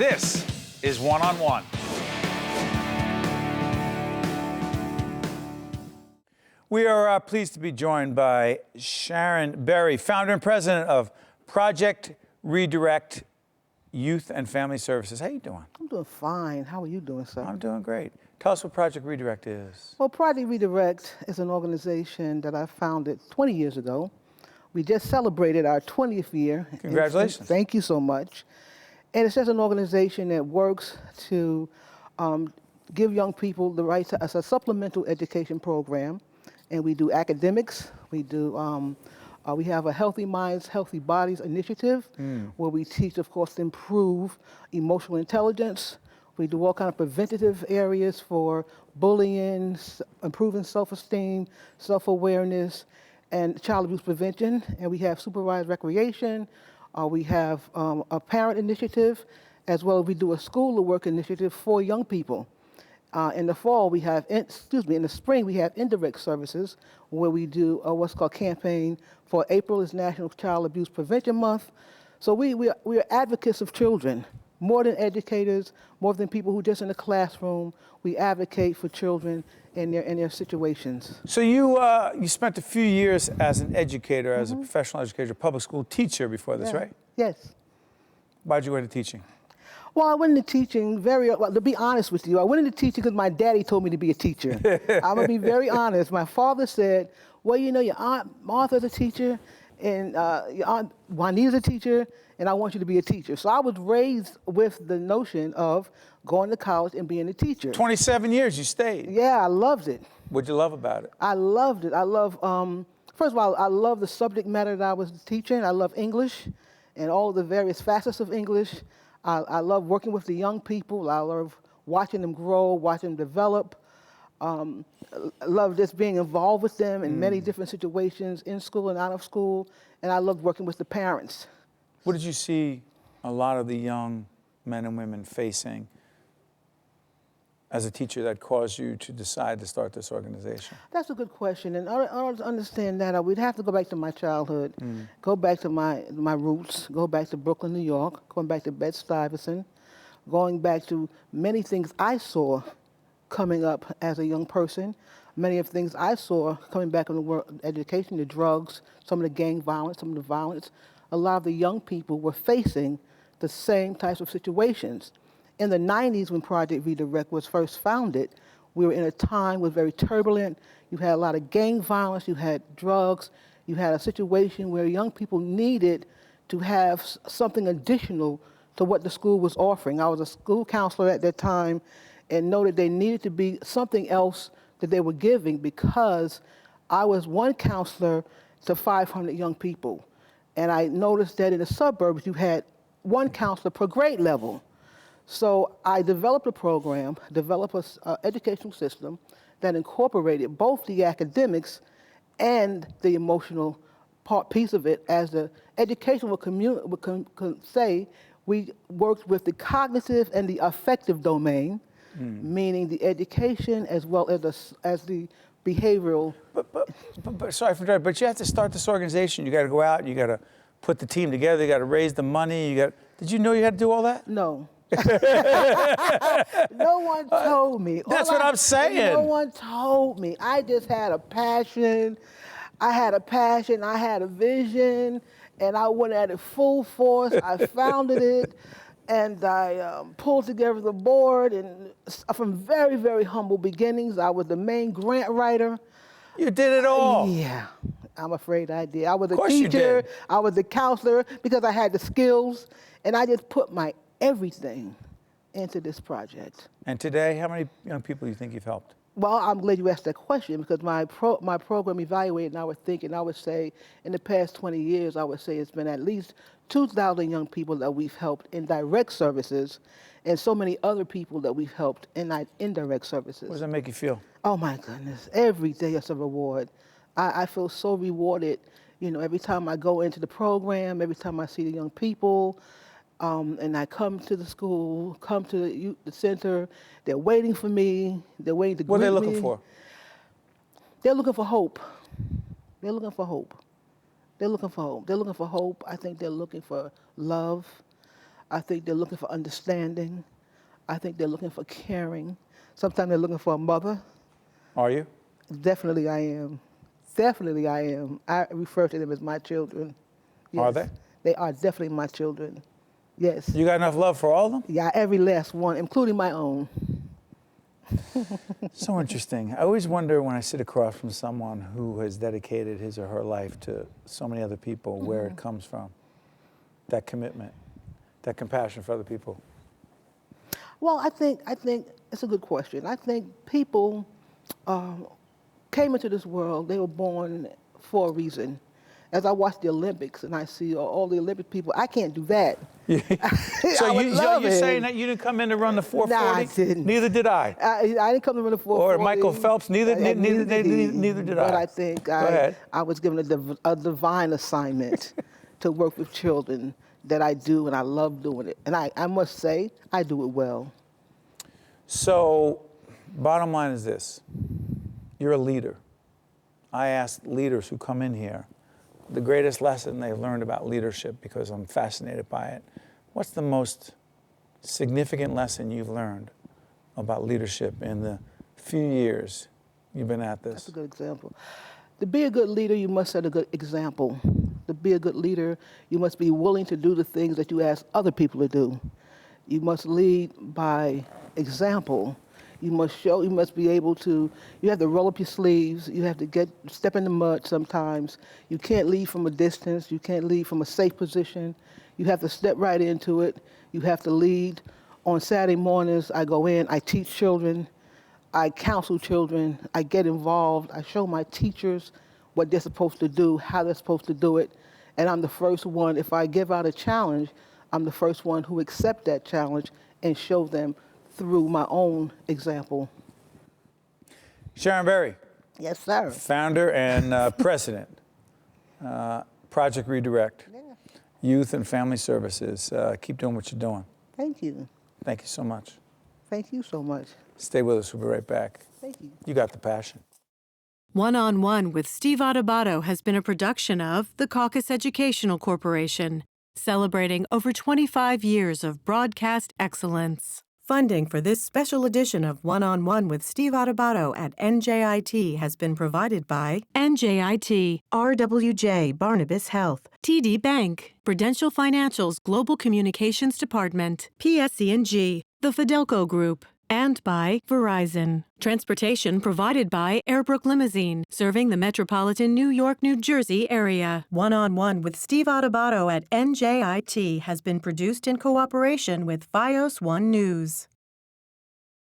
This is One on One. We are pleased to be joined by Sharon Berry, founder and president of Project Redirect Youth and Family Services. How you doing? I'm doing fine. How are you doing, sir? I'm doing great. Tell us what Project Redirect is. Well, Project Redirect is an organization that I founded 20 years ago. We just celebrated our 20th year. Congratulations. Thank you so much. And it's just an organization that works to give young people the right to, as a supplemental education program. And we do academics. We do. We have a Healthy Minds, Healthy Bodies initiative where we teach, of course, to improve emotional intelligence. We do all kinds of preventative areas for bullying, improving self-esteem, self-awareness, and child abuse prevention. And we have supervised recreation. We have a parent initiative, as well as we do a school to work initiative for young people. In the fall, we have, in the spring, we have indirect services where we do what's called campaign for April is National Child Abuse Prevention Month. So we are advocates of children, more than educators, more than people who just in the classroom. We advocate for children in their situations. So you spent a few years as an educator, as a professional educator, public school teacher before this, right? Yes. Why'd you go into teaching? Well, I went into teaching to be honest with you, I went into teaching because my daddy told me to be a teacher. I'm going to be very honest. My father said, well, you know, your Aunt Martha's a teacher, and your Aunt Juanita's a teacher, and I want you to be a teacher. So I was raised with the notion of going to college and being a teacher. 27 years you stayed. Yeah, I loved it. What'd you love about it? I loved it. I love, first of all, I love the subject matter that I was teaching. I love English and all the various facets of English. I love working with the young people. I love watching them grow, watching them develop. I love just being involved with them in many different situations, in school and out of school. And I love working with the parents. What did you see a lot of the young men and women facing as a teacher that caused you to decide to start this organization? That's a good question. And in order to understand that, we'd have to go back to my childhood, go back to my roots, go back to Brooklyn, New York, going back to Bed-Stuyvesant, going back to many things I saw coming up as a young person, many of the things I saw coming back in the world of education, the drugs, some of the gang violence, some of the violence. A lot of the young people were facing the same types of situations. In the 90s, when Project Redirect was first founded, we were in a time that was very turbulent. You had a lot of gang violence, you had drugs, you had a situation where young people needed to have something additional to what the school was offering. I was a school counselor at that time and noted there needed to be something else that they were giving because I was one counselor to 500 young people. And I noticed that in the suburbs, you had one counselor per grade level. So I developed a program, developed an educational system that incorporated both the academics and the emotional piece of it. As the educational community would say, we worked with the cognitive and the affective domain, meaning the education as well as the behavioral. But sorry for interrupting, but you have to start this organization. You got to go out, you got to put the team together, you got to raise the money. Did you know you had to do all that? No. No one told me. That's what I'm saying. No one told me. I just had a passion. I had a vision, and I went at it full force. I founded it, and I pulled together the board. And from very, very humble beginnings, I was the main grant writer. You did it all. Yeah, I'm afraid I did. I was a teacher. I was a counselor because I had the skills, and I just put my everything into this project. And today, how many young people do you think you've helped? Well, I'm glad you asked that question because my program evaluated, and I would say in the past 20 years, I would say it's been at least 2,000 young people that we've helped in direct services and so many other people that we've helped in indirect services. What does that make you feel? Oh my goodness, every day is a reward. I feel so rewarded, you know, every time I go into the program, every time I see the young people, and I come to the school, come to the center, they're waiting for me, they're waiting to greet me. What are they looking for? They're looking for hope. They're looking for hope. They're looking for hope. They're looking for hope. I think they're looking for love. I think they're looking for understanding. I think they're looking for caring. Sometimes they're looking for a mother. Are you? Definitely I am. Definitely I am. I refer to them as my children. Yes. Are they? They are definitely my children. Yes. You got enough love for all of them? Yeah, every last one, including my own. So interesting. I always wonder when I sit across from someone who has dedicated his or her life to so many other people, where it comes from. That commitment, that compassion for other people. Well, I think it's a good question. I think people came into this world, they were born for a reason. As I watch the Olympics and I see all the Olympic people, I can't do that. So you're saying that you didn't come in to run the 440? Nah, I didn't. Neither did I. I didn't come to run the 440. Or Michael Phelps, neither did I. But I think I was given a divine assignment to work with children that I do, and I love doing it. And I must say, I do it well. So, bottom line is this. You're a leader. I ask leaders who come in here the greatest lesson they've learned about leadership, because I'm fascinated by it. What's the most significant lesson you've learned about leadership in the few years you've been at this? That's a good example. To be a good leader, you must set a good example. To be a good leader, you must be willing to do the things that you ask other people to do. You must lead by example. You must be able to, you have to roll up your sleeves, you have to step in the mud sometimes. You can't lead from a distance, you can't lead from a safe position. You have to step right into it. You have to lead. On Saturday mornings, I go in, I teach children, I counsel children, I get involved, I show my teachers what they're supposed to do, how they're supposed to do it. And I'm the first one, if I give out a challenge, I'm the first one who accept that challenge and show them through my own example. Sharon Berry. Yes, sir. Founder and president, Project Redirect, Youth and Family Services. Keep doing what you're doing. Thank you. Thank you so much. Thank you so much. Stay with us. We'll be right back. Thank you. You got the passion. One-on-One with Steve Adubato has been a production of the Caucus Educational Corporation, celebrating over 25 years of broadcast excellence. Funding for this special edition of One-on-One with Steve Adubato at NJIT has been provided by NJIT, RWJ Barnabas Health, TD Bank, Prudential Financial's Global Communications Department, PSE&G, the Fidelco Group, and by Verizon. Transportation provided by Airbrook Limousine, serving the metropolitan New York, New Jersey area. One-on-One with Steve Adubato at NJIT has been produced in cooperation with FiOS One News.